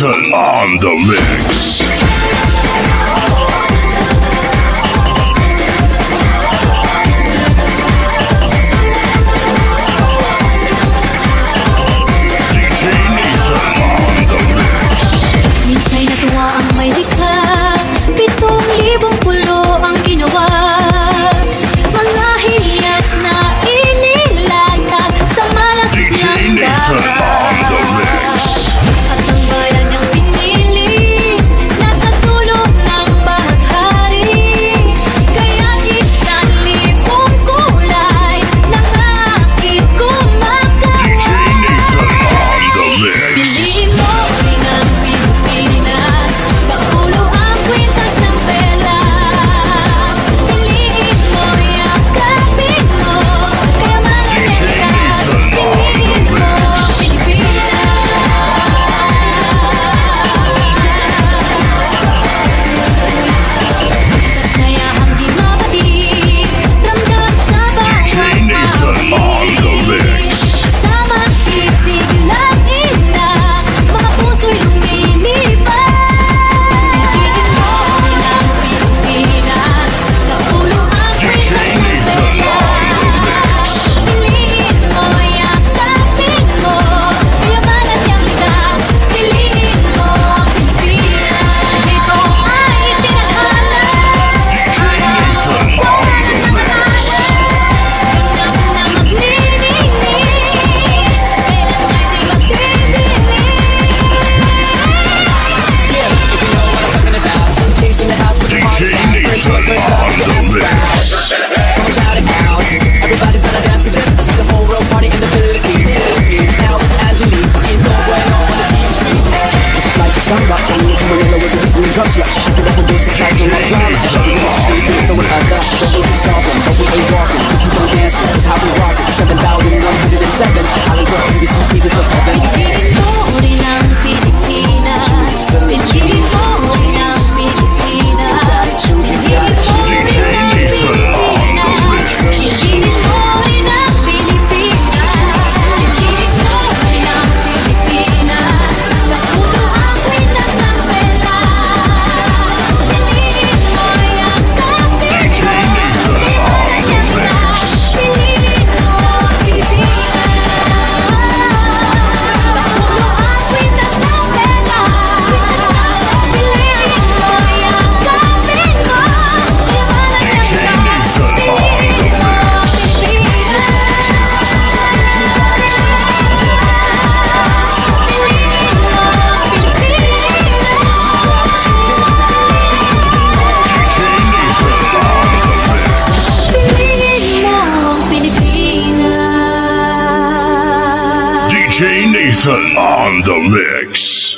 Nathan on the mix. Minsa'y natuwa ang may likha, 7,000 pulo ang ginawa. Mga hiyas na inilatag sa malas ng dagat. At ang bayan niyang pinili, nasa dulo ng bahaghari. Kaya't 1,000 kulay nangakit kumagat. Piliin mo rin ang Pilipinas, pagulo ang kwintas ng pelas. Piliin mo, yakapin mo, kayamanan ng likas. Piliin mo, Pilipinas. Kasayahang di mabatid, ramdam sa bawat pahid. Kasama sisiglang ina, mga puso'y lumilipad. Piliin mo rin ang Pilipinas, pagulo ang kwintas ng pelas. Piliin mo, yakapin mo, kayamanan niyang likas. Piliin mo, Pilipinas. Dito ay tinadhana, walang makahalas. Ganap na magniningning, kailan tayo magdidilim. Everybody's gonna dance to this. I see the whole world party in the Philippines. Now with Angelique, you know going on the TV screen. This is like the sun rock from me to Manila with the green drums. Yeah, she shaking up the boots and tracking like drama. Shaking up the street, there's no one out there. But we keep stomping, but we ain't walking. We keep on dancing, that's how we rock it. 7,107 islands up to the sea pieces of heaven. Piliin mo rin ang Pilipinas, piliin mo rin ang Pilipinas. Piliin mo rin ang Pilipinas, piliin mo rin ang Pilipinas. Piliin mo rin ang Pilipinas, pagulo ang kwintas ng pelas. Piliin mo, yakapin mo, kayamanan niyang likas. Piliin mo, Pilipinas, pagulo ang kwintas ng pelas. Piliin mo, yakapin mo, kayamanan niyang likas. Piliin mo, DJ Nathan on the mix.